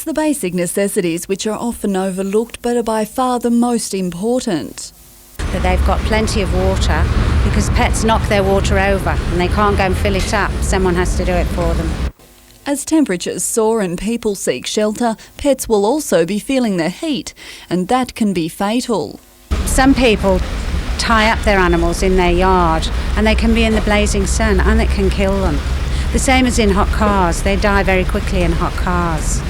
the basic necessities which are often overlooked but are by far the most important. That they've got plenty of water, because pets knock their water over and they can't go and fill it up. Someone has to do it for them. As temperatures soar and people seek shelter, pets will also be feeling the heat, and that can be fatal. Some people tie up their animals in their yard and they can be in the blazing sun and it can kill them. The same as in hot cars, they die very quickly in hot cars.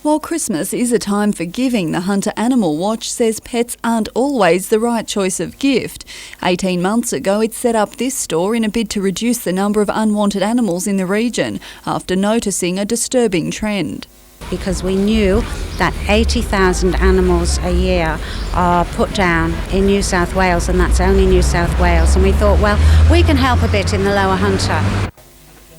While Christmas is a time for giving, the Hunter Animal Watch says pets aren't always the right choice of gift. 18 months ago, it set up this store in a bid to reduce the number of unwanted animals in the region after noticing a disturbing trend. Because we knew that 80,000 animals a year are put down in New South Wales, and that's only New South Wales. And we thought, well, we can help a bit in the Lower Hunter.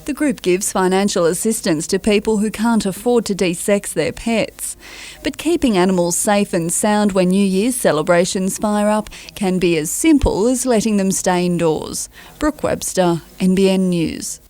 The group gives financial assistance to people who can't afford to de-sex their pets. But keeping animals safe and sound when New Year's celebrations fire up can be as simple as letting them stay indoors. Brooke Webster, NBN News.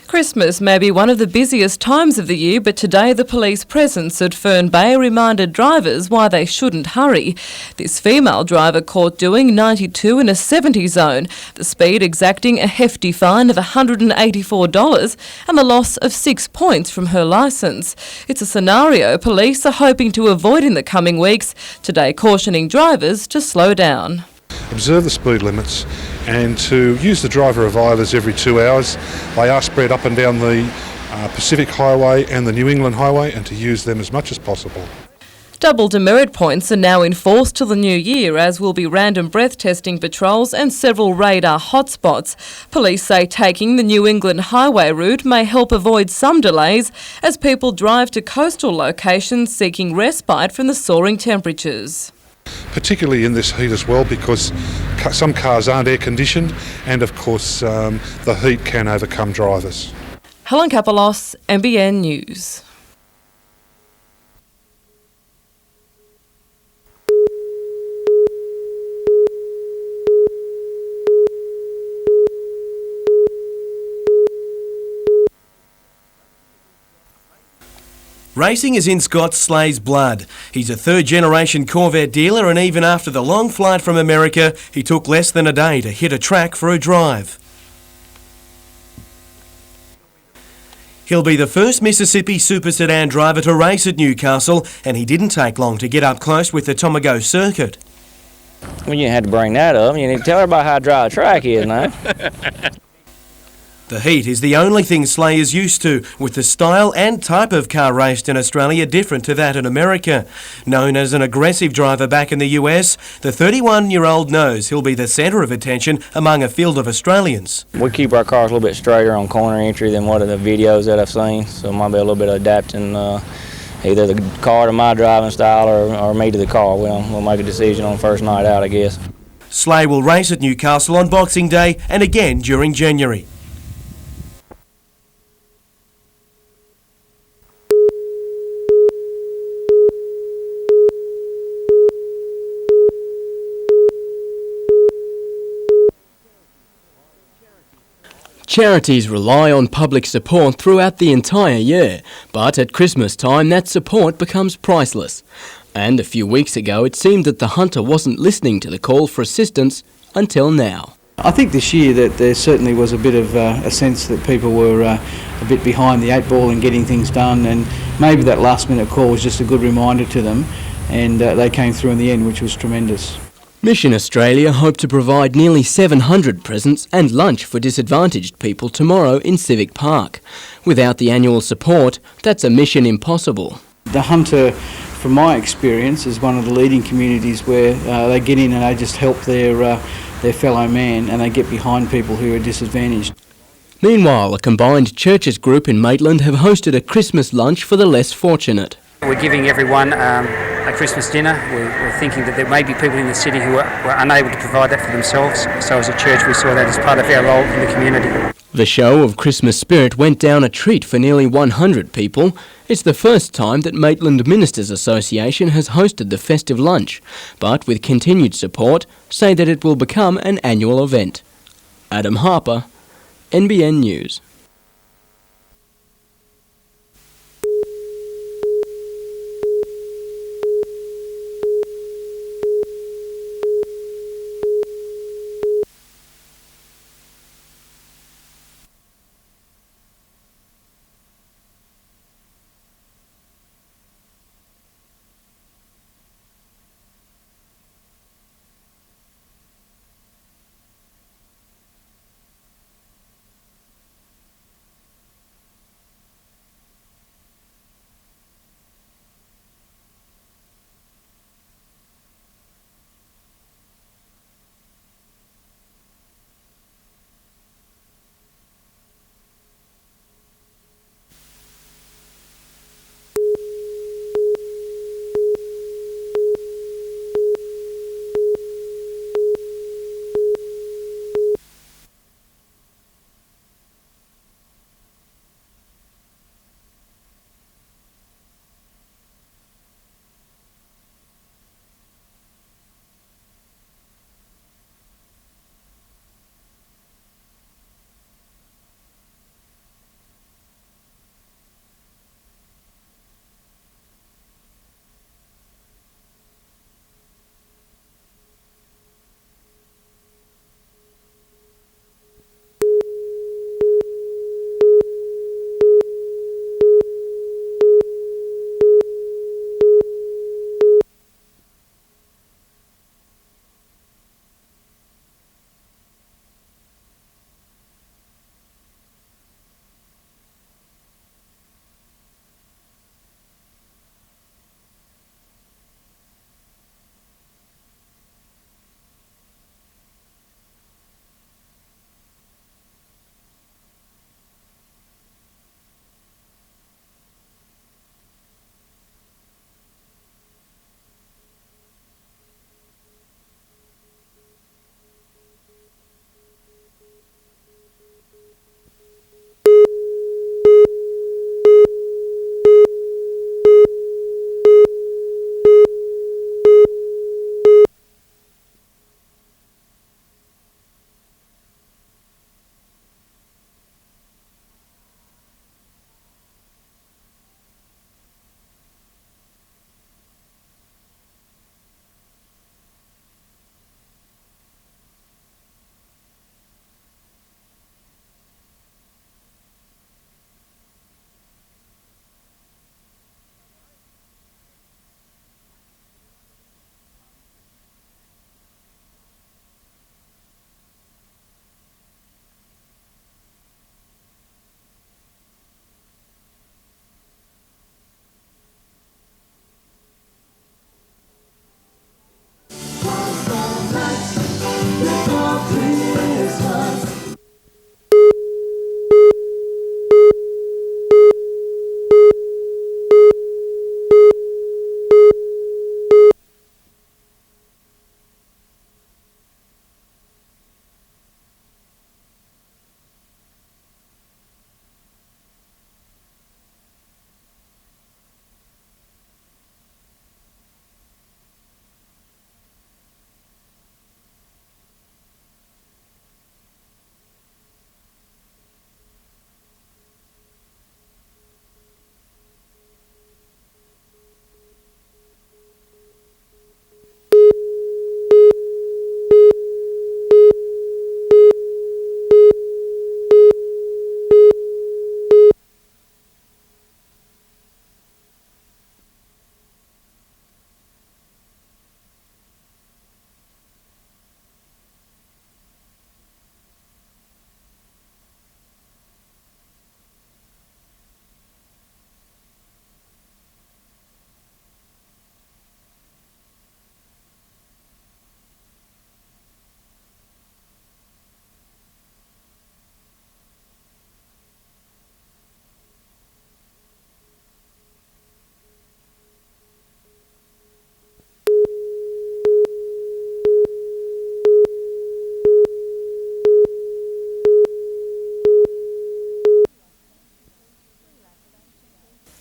Christmas may be one of the busiest times of the year, but today the police presence at Fern Bay reminded drivers why they shouldn't hurry. This female driver caught doing 92 in a 70 zone, the speed exacting a hefty fine of $184 and the loss of 6 points from her licence. It's a scenario police are hoping to avoid in the coming weeks, today cautioning drivers to slow down. Observe the speed limits and to use the driver revilers every 2 hours. They are spread up and down the Pacific Highway and the New England Highway, and to use them as much as possible. Double demerit points are now in force till the new year, as will be random breath testing patrols and several radar hotspots. Police say taking the New England Highway route may help avoid some delays as people drive to coastal locations seeking respite from the soaring temperatures. Particularly in this heat as well, because some cars aren't air conditioned, and of course the heat can overcome drivers. Helen Kapelos, NBN News. Racing is in Scott Slay's blood. He's a third-generation Corvette dealer, and even after the long flight from America, he took less than a day to hit a track for a drive. He'll be the first Mississippi super sedan driver to race at Newcastle, and he didn't take long to get up close with the Tomago circuit. Well, you had to bring that up. You need to tell everybody how dry a track is now. The heat is the only thing Slay is used to, with the style and type of car raced in Australia different to that in America. Known as an aggressive driver back in the US, the 31-year-old knows he'll be the centre of attention among a field of Australians. We keep our cars a little bit straighter on corner entry than what are the videos that I've seen, so it might be a little bit of adapting either the car to my driving style or me to the car. We'll make a decision on first night out, I guess. Slay will race at Newcastle on Boxing Day and again during January. Charities rely on public support throughout the entire year, but at Christmas time that support becomes priceless. And a few weeks ago it seemed that the Hunter wasn't listening to the call for assistance until now. I think this year that there certainly was a bit of a sense that people were a bit behind the 8 ball in getting things done, and maybe that last minute call was just a good reminder to them, and they came through in the end, which was tremendous. Mission Australia hope to provide nearly 700 presents and lunch for disadvantaged people tomorrow in Civic Park. Without the annual support, that's a mission impossible. The Hunter, from my experience, is one of the leading communities where they get in and they just help their fellow man, and they get behind people who are disadvantaged. Meanwhile, a combined churches group in Maitland have hosted a Christmas lunch for the less fortunate. We're giving everyone a Christmas dinner. We're thinking that there may be people in the city who were unable to provide that for themselves. So as a church we saw that as part of our role in the community. The show of Christmas spirit went down a treat for nearly 100 people. It's the first time that Maitland Ministers Association has hosted the festive lunch, but with continued support, say that it will become an annual event. Adam Harper, NBN News.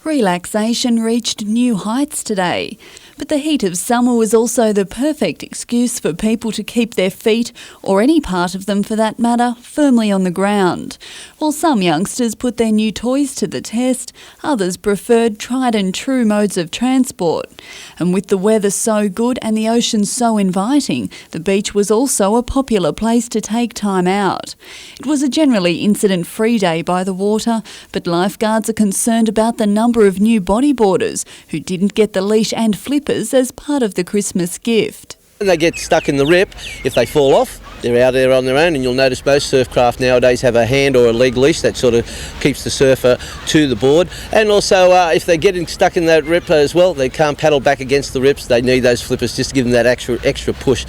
Relaxation reached new heights today, but the heat of summer was also the perfect excuse for people to keep their feet, or any part of them for that matter, firmly on the ground. While some youngsters put their new toys to the test, others preferred tried and true modes of transport. And with the weather so good and the ocean so inviting, the beach was also a popular place to take time out. It was a generally incident-free day by the water, but lifeguards are concerned about the number of new bodyboarders who didn't get the leash and flippers as part of the Christmas gift. They get stuck in the rip. If they fall off, they're out there on their own, and you'll notice most surf craft nowadays have a hand or a leg leash that sort of keeps the surfer to the board. And also, if they're getting stuck in that rip as well, they can't paddle back against the rips. They need those flippers just to give them that extra push.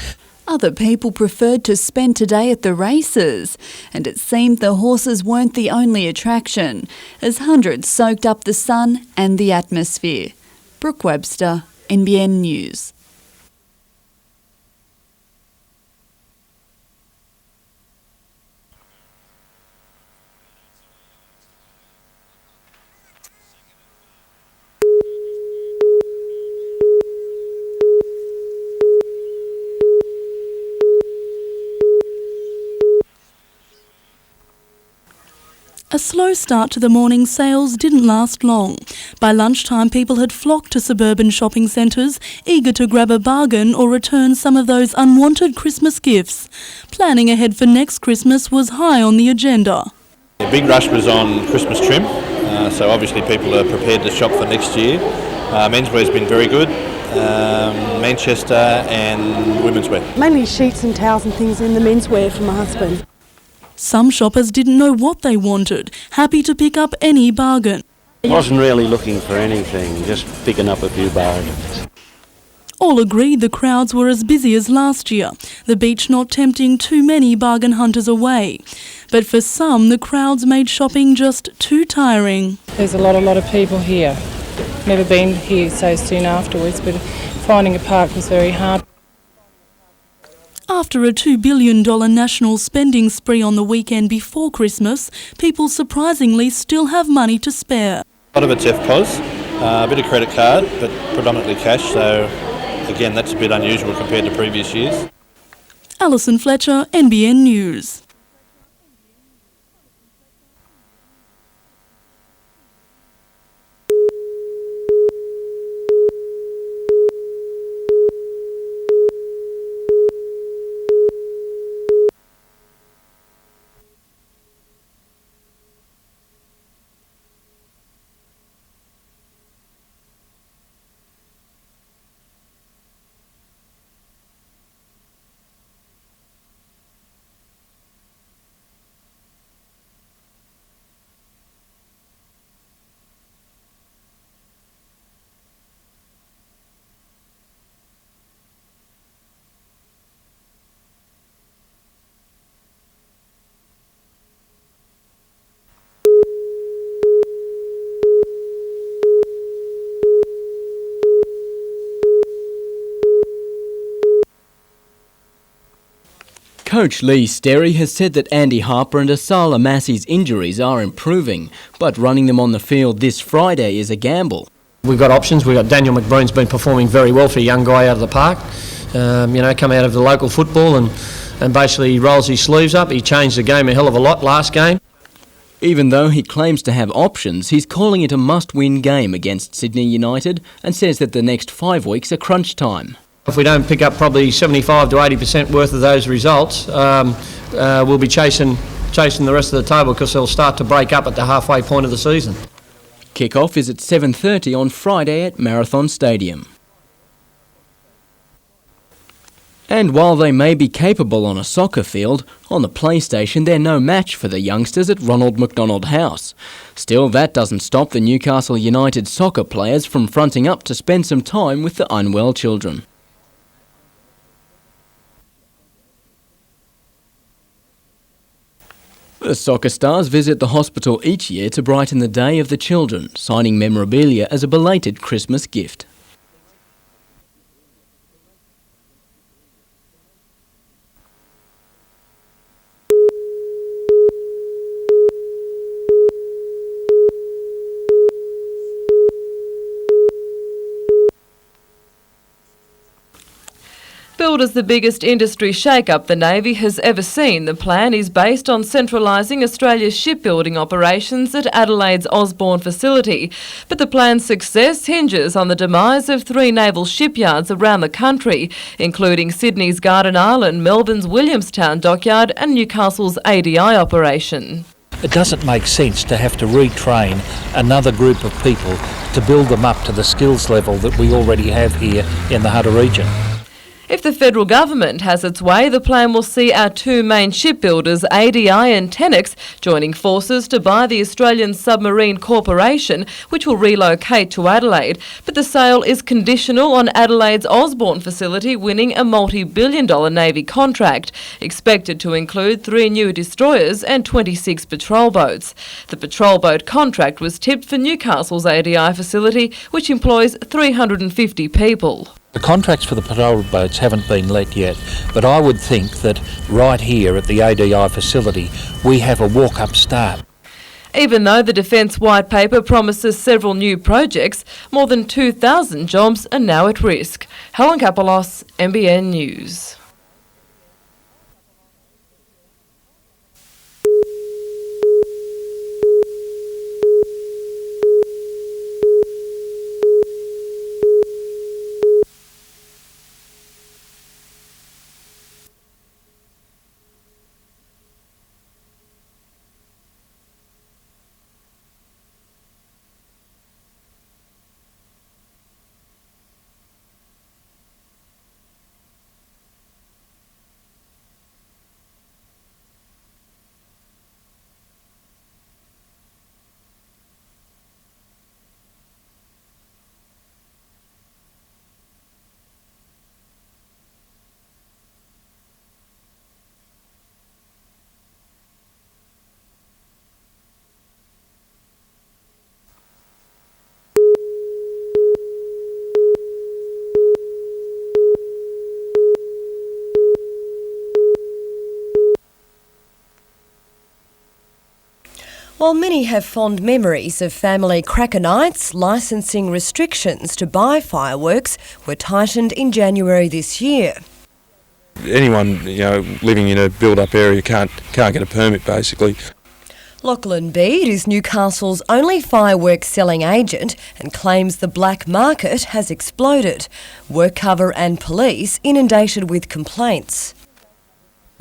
Other people preferred to spend today at the races, and it seemed the horses weren't the only attraction, as hundreds soaked up the sun and the atmosphere. Brooke Webster, NBN News. A slow start to the morning sales didn't last long. By lunchtime, people had flocked to suburban shopping centres, eager to grab a bargain or return some of those unwanted Christmas gifts. Planning ahead for next Christmas was high on the agenda. The big rush was on Christmas trim, so obviously people are prepared to shop for next year. Menswear's been very good, Manchester and women's wear. Mainly sheets and towels and things in the menswear for my husband. Some shoppers didn't know what they wanted, happy to pick up any bargain. Wasn't really looking for anything, just picking up a few bargains. All agreed the crowds were as busy as last year, the beach not tempting too many bargain hunters away. But for some, the crowds made shopping just too tiring. There's a lot of people here. Never been here so soon afterwards, but finding a park was very hard. After a $2 billion national spending spree on the weekend before Christmas, people surprisingly still have money to spare. A lot of it's FPOS, a bit of credit card, but predominantly cash, so again that's a bit unusual compared to previous years. Alison Fletcher, NBN News. Coach Lee Sterry has said that Andy Harper and Asala Massey's injuries are improving, but running them on the field this Friday is a gamble. We've got options. We've got Daniel McBroom's been performing very well for a young guy out of the park. Come out of the local football and basically rolls his sleeves up. He changed the game a hell of a lot last game. Even though he claims to have options, he's calling it a must-win game against Sydney United and says that the next 5 weeks are crunch time. If we don't pick up probably 75 to 80% worth of those results, we'll be chasing the rest of the table because they'll start to break up at the halfway point of the season. Kick-off is at 7:30 on Friday at Marathon Stadium. And while they may be capable on a soccer field, on the PlayStation they're no match for the youngsters at Ronald McDonald House. Still, that doesn't stop the Newcastle United soccer players from fronting up to spend some time with the unwell children. The soccer stars visit the hospital each year to brighten the day of the children, signing memorabilia as a belated Christmas gift. Billed as the biggest industry shake-up the Navy has ever seen, the plan is based on centralising Australia's shipbuilding operations at Adelaide's Osborne facility. But the plan's success hinges on the demise of 3 naval shipyards around the country, including Sydney's Garden Island, Melbourne's Williamstown dockyard and Newcastle's ADI operation. It doesn't make sense to have to retrain another group of people to build them up to the skills level that we already have here in the Hunter region. If the federal government has its way, the plan will see our 2 main shipbuilders, ADI and Tenex, joining forces to buy the Australian Submarine Corporation, which will relocate to Adelaide. But the sale is conditional on Adelaide's Osborne facility winning a multi-billion-dollar Navy contract, expected to include 3 new destroyers and 26 patrol boats. The patrol boat contract was tipped for Newcastle's ADI facility, which employs 350 people. The contracts for the patrol boats haven't been let yet, but I would think that right here at the ADI facility we have a walk-up start. Even though the Defence White Paper promises several new projects, more than 2,000 jobs are now at risk. Helen Kapelos, NBN News. While many have fond memories of family cracker nights, licensing restrictions to buy fireworks were tightened in January this year. Anyone, living in a build-up area can't get a permit, basically. Lachlan Bede is Newcastle's only fireworks selling agent and claims the black market has exploded. WorkCover and police inundated with complaints.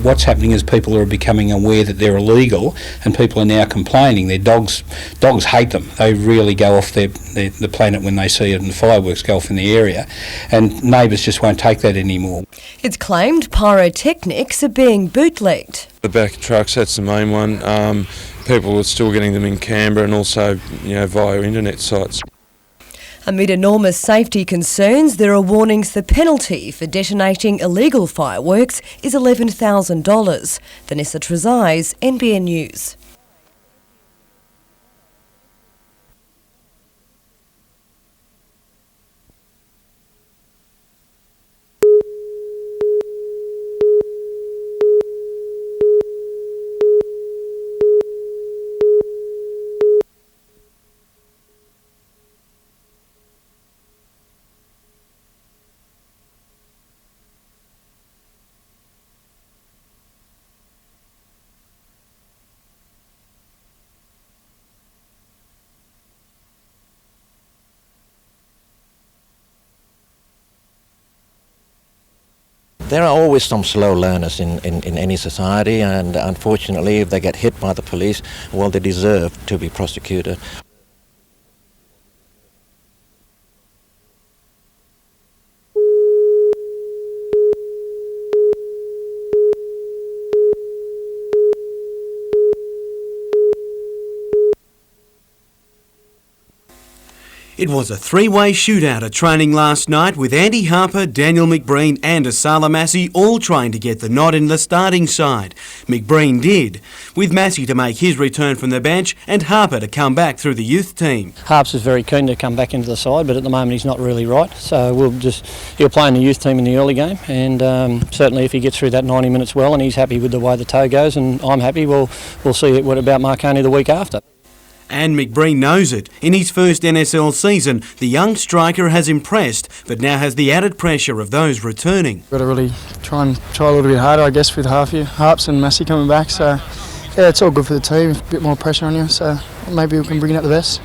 What's happening is people are becoming aware that they're illegal, and people are now complaining. Their dogs hate them. They really go off the planet when they see it, and the fireworks go off in the area, and neighbours just won't take that anymore. It's claimed pyrotechnics are being bootlegged. The back trucks, that's the main one. People are still getting them in Canberra and also via internet sites. Amid enormous safety concerns, there are warnings the penalty for detonating illegal fireworks is $11,000. Vanessa Trezise, NBN News. There are always some slow learners in any society, and unfortunately if they get hit by the police, well, they deserve to be prosecuted. It was a 3-way shootout at training last night with Andy Harper, Daniel McBreen and Asala Massey all trying to get the nod in the starting side. McBreen did, with Massey to make his return from the bench and Harper to come back through the youth team. Harps is very keen to come back into the side, but at the moment he's not really right, so he'll play in the youth team in the early game, and certainly if he gets through that 90 minutes well and he's happy with the way the toe goes and I'm happy, we'll see what about Marconi the week after. And McBreen knows it. In his first NSL season, the young striker has impressed, but now has the added pressure of those returning. Got to really try a little bit harder, I guess, with Harps and Massey coming back. So, yeah, it's all good for the team. A bit more pressure on you, so maybe we can bring out the best.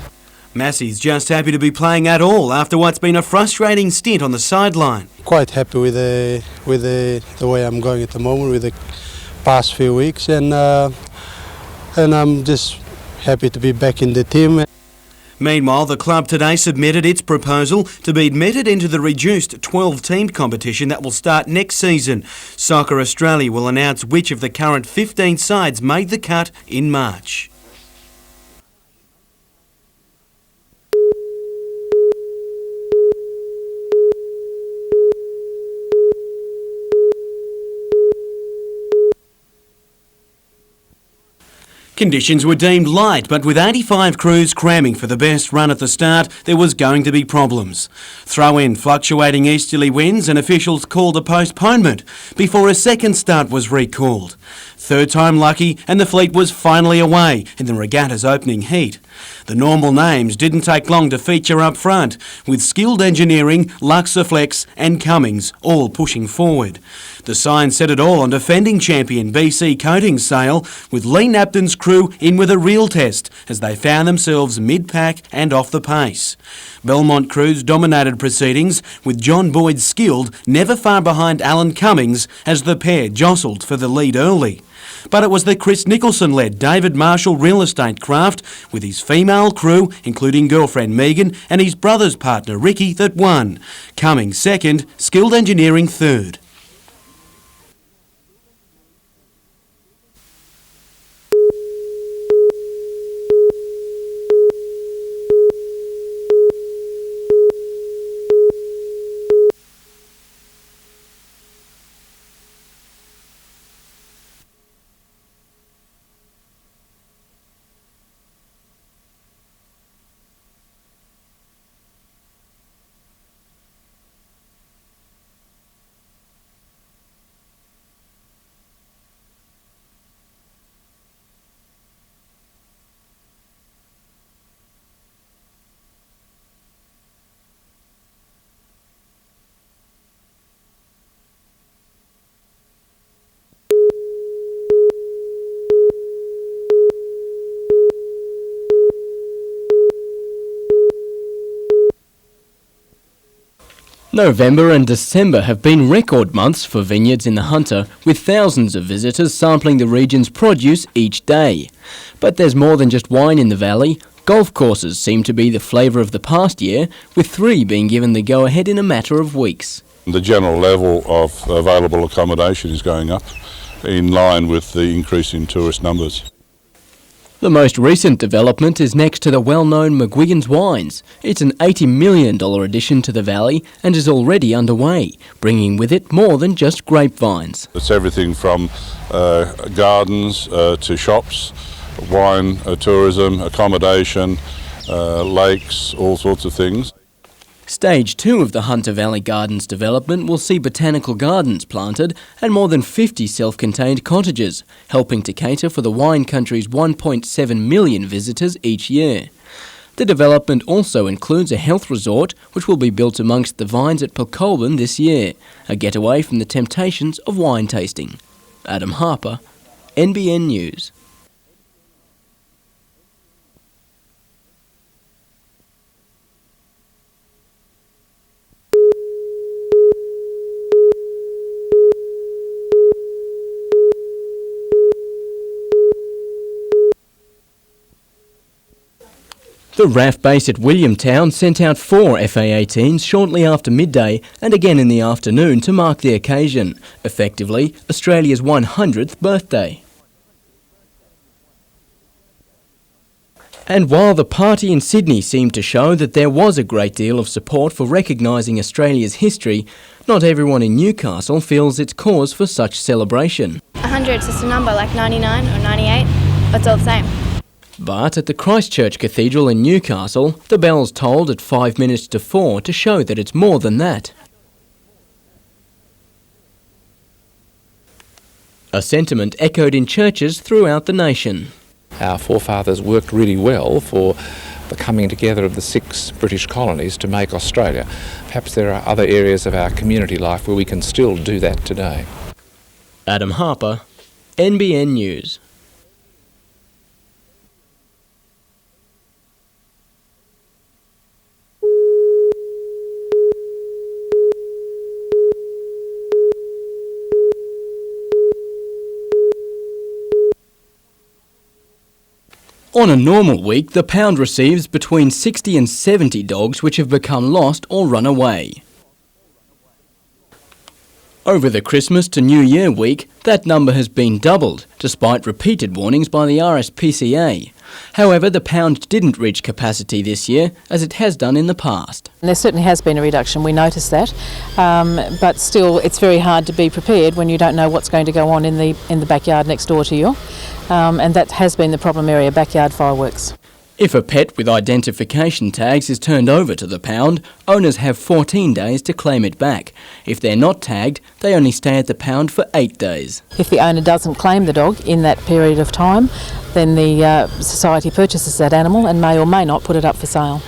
Massey's just happy to be playing at all after what's been a frustrating stint on the sideline. Quite happy with the way I'm going at the moment with the past few weeks, and I'm just happy to be back in the team. Meanwhile, the club today submitted its proposal to be admitted into the reduced 12-team competition that will start next season. Soccer Australia will announce which of the current 15 sides made the cut in March. Conditions were deemed light, but with 85 crews cramming for the best run at the start, there was going to be problems. Throw in fluctuating easterly winds and officials called a postponement before a second start was recalled. Third time lucky and the fleet was finally away in the regatta's opening heat. The normal names didn't take long to feature up front, with Skilled Engineering, Luxaflex and Cummings all pushing forward. The sign set it all on defending champion BC Coating Sale, with Lee Napton's crew in with a real test as they found themselves mid-pack and off the pace. Belmont crews dominated proceedings, with John Boyd Skilled never far behind Alan Cummings as the pair jostled for the lead early. But it was the Chris Nicholson-led David Marshall real estate craft, with his female crew, including girlfriend Megan and his brother's partner Ricky, that won. Cummings second, Skilled Engineering third. November and December have been record months for vineyards in the Hunter, with thousands of visitors sampling the region's produce each day. But there's more than just wine in the valley. Golf courses seem to be the flavour of the past year, with 3 being given the go-ahead in a matter of weeks. The general level of available accommodation is going up, in line with the increase in tourist numbers. The most recent development is next to the well-known McGuigan's Wines. It's an $80 million addition to the valley and is already underway, bringing with it more than just grapevines. It's everything from gardens to shops, wine, tourism, accommodation, lakes, all sorts of things. Stage 2 of the Hunter Valley Gardens development will see botanical gardens planted and more than 50 self-contained cottages, helping to cater for the wine country's 1.7 million visitors each year. The development also includes a health resort which will be built amongst the vines at Pilcolbin this year, a getaway from the temptations of wine tasting. Adam Harper, NBN News. The RAF base at Williamtown sent out 4 F-A-18s shortly after midday and again in the afternoon to mark the occasion, effectively Australia's 100th birthday. And while the party in Sydney seemed to show that there was a great deal of support for recognising Australia's history, not everyone in Newcastle feels it's cause for such celebration. 100's just a number, like 99 or 98, it's all the same. But at the Christchurch Cathedral in Newcastle, the bells tolled at 5 minutes to 4 to show that it's more than that. A sentiment echoed in churches throughout the nation. our forefathers worked really well for the coming together of the 6 British colonies to make Australia. Perhaps there are other areas of our community life where we can still do that today. Adam Harper, NBN News. On a normal week, the pound receives between 60 and 70 dogs which have become lost or run away. Over the Christmas to New Year week, that number has been doubled, despite repeated warnings by the RSPCA. However, the pound didn't reach capacity this year, as it has done in the past. There certainly has been a reduction, we noticed that, but still it's very hard to be prepared when you don't know what's going to go on in the backyard next door to you, and that has been the problem area, backyard fireworks. If a pet with identification tags is turned over to the pound, owners have 14 days to claim it back. If they're not tagged, they only stay at the pound for 8 days. If the owner doesn't claim the dog in that period of time, then the society purchases that animal and may or may not put it up for sale.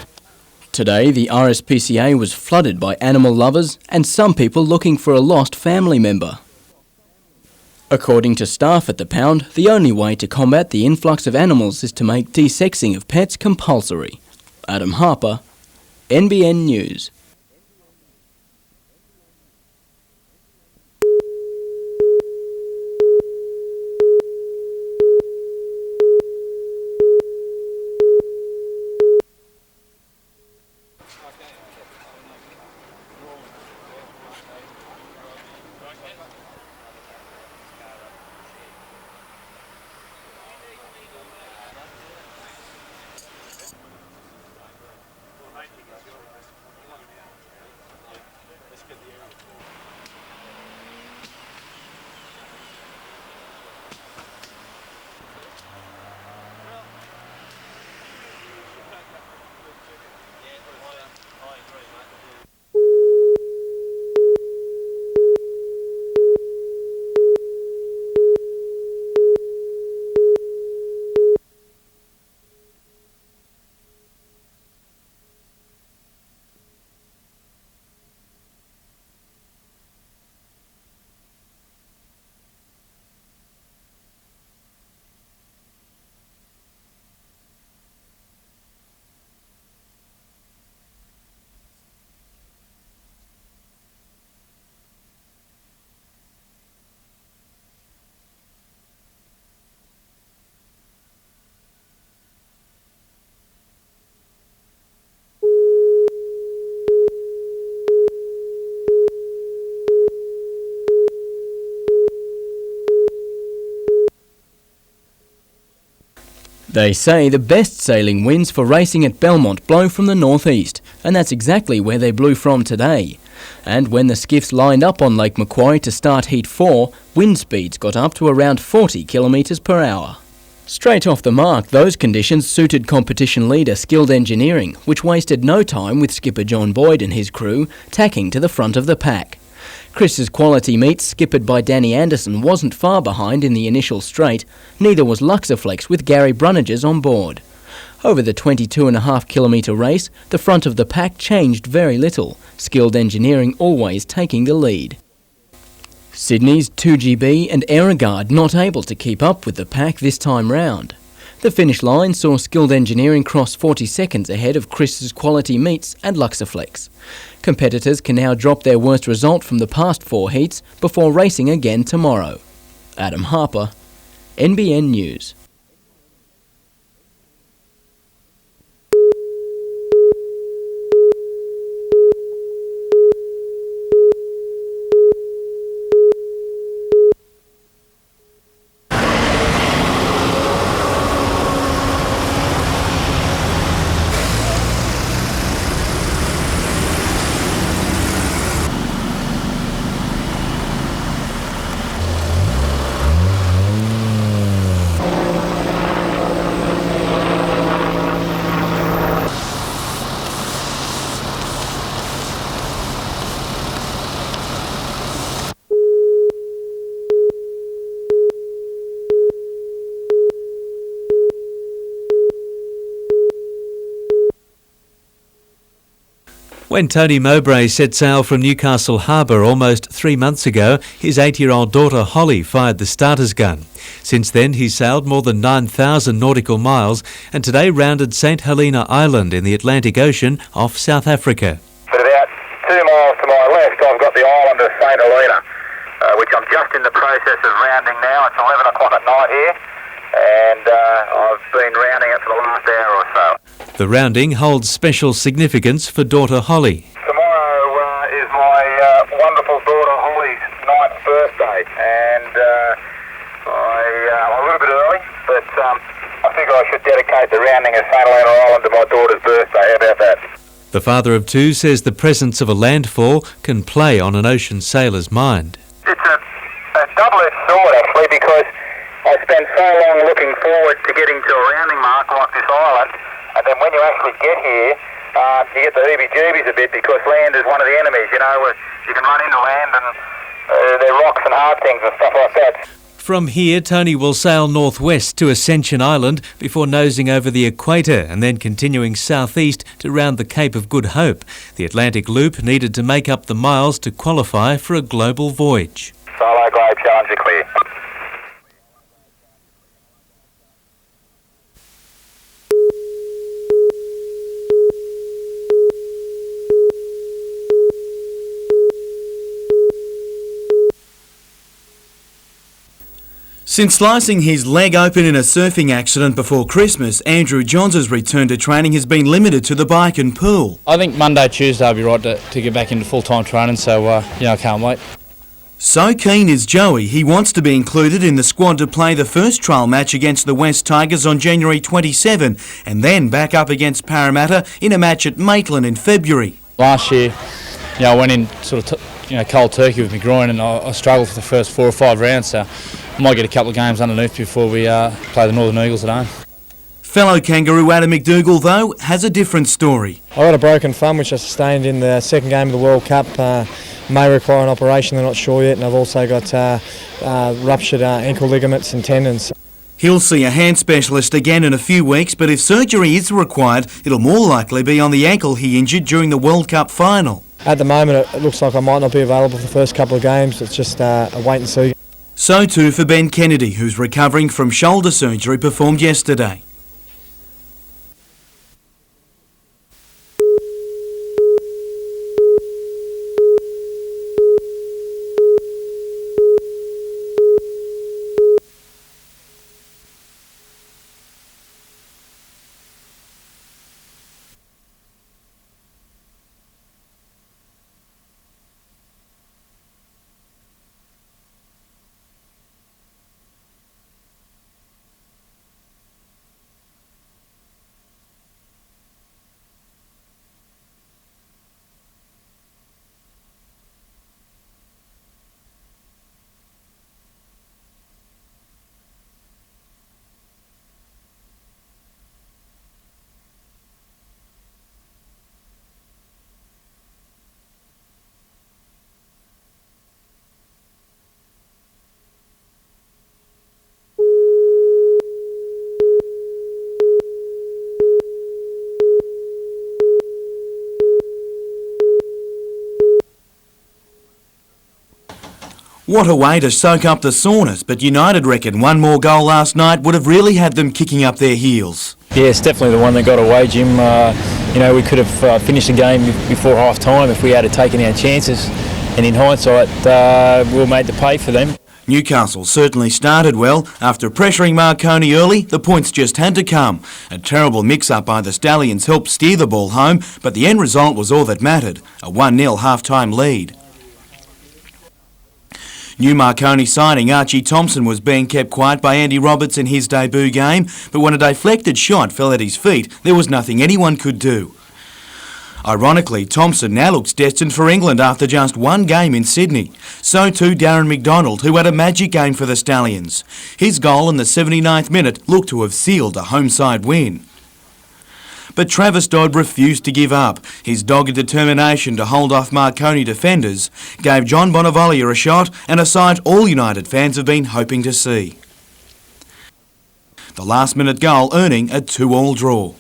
Today, the RSPCA was flooded by animal lovers and some people looking for a lost family member. According to staff at the pound, the only way to combat the influx of animals is to make desexing of pets compulsory. Adam Harper, NBN News. They say the best sailing winds for racing at Belmont blow from the northeast, and that's exactly where they blew from today. And when the skiffs lined up on Lake Macquarie to start Heat 4, wind speeds got up to around 40 kilometres per hour. Straight off the mark, those conditions suited competition leader Skilled Engineering, which wasted no time with skipper John Boyd and his crew tacking to the front of the pack. Chris's Quality Meats, skippered by Danny Anderson, wasn't far behind in the initial straight, neither was Luxaflex with Gary Brunnages on board. Over the 22.5 kilometre race, the front of the pack changed very little, Skilled Engineering always taking the lead. Sydney's 2GB and Aerogard not able to keep up with the pack this time round. The finish line saw Skilled Engineering cross 40 seconds ahead of Chris's Quality Meats and Luxaflex. Competitors can now drop their worst result from the past 4 heats before racing again tomorrow. Adam Harper, NBN News. When Tony Mowbray set sail from Newcastle Harbour almost 3 months ago, his 8-year-old daughter Holly fired the starter's gun. Since then, he's sailed more than 9,000 nautical miles and today rounded St Helena Island in the Atlantic Ocean off South Africa. But about 2 miles to my left, I've got the island of St Helena, which I'm just in the process of rounding now. It's 11 o'clock at night here, and I've been rounding it for the last hour or so. The rounding holds special significance for daughter Holly. Tomorrow is my wonderful daughter Holly's 9th birthday, and I'm a little bit early, but I think I should dedicate the rounding of St Helena Island to my daughter's birthday. How about that? The father of two says the presence of a landfall can play on an ocean sailor's mind. It's a double-edged sword, actually, because I spend so long looking forward to getting to a rounding mark like this island, and then when you actually get here, you get the heebie-jeebies a bit because land is one of the enemies, you know. You can run into land and there are rocks and hard things and stuff like that. From here, Tony will sail northwest to Ascension Island before nosing over the equator and then continuing southeast to round the Cape of Good Hope. The Atlantic Loop needed to make up the miles to qualify for a global voyage. Solo Globe Challenger clear. Since slicing his leg open in a surfing accident before Christmas, Andrew Johns' return to training has been limited to the bike and pool. I think Monday, Tuesday I'll be right to get back into full-time training, so I can't wait. So keen is Joey, he wants to be included in the squad to play the first trial match against the West Tigers on January 27 and then back up against Parramatta in a match at Maitland in February. Last year, I went in sort of cold turkey with my groin and I struggled for the first 4 or 5 rounds, so I might get a couple of games underneath before we play the Northern Eagles at home. Fellow Kangaroo Adam McDougall, though, has a different story. I got a broken thumb which I sustained in the second game of the World Cup. May require an operation, they're not sure yet, and I've also got ruptured ankle ligaments and tendons. He'll see a hand specialist again in a few weeks, but if surgery is required, it'll more likely be on the ankle he injured during the World Cup final. At the moment, it looks like I might not be available for the first couple of games. It's just a wait and see. So too for Ben Kennedy, who's recovering from shoulder surgery performed yesterday. What a way to soak up the soreness, but United reckon one more goal last night would have really had them kicking up their heels. Yeah, it's definitely the one that got away, Jim. We could have finished the game before half-time if we had taken our chances, and in hindsight, we were made to pay for them. Newcastle certainly started well. After pressuring Marconi early, the points just had to come. A terrible mix-up by the Stallions helped steer the ball home, but the end result was all that mattered, a 1-0 half-time lead. New Marconi signing Archie Thompson was being kept quiet by Andy Roberts in his debut game, but when a deflected shot fell at his feet, there was nothing anyone could do. Ironically, Thompson now looks destined for England after just one game in Sydney. So too Darren McDonald, who had a magic game for the Stallions. His goal in the 79th minute looked to have sealed a home-side win. But Travis Dodd refused to give up. His dogged determination to hold off Marconi defenders gave John Bonavolia a shot and a sight all United fans have been hoping to see. The last-minute goal earning a 2-2 draw.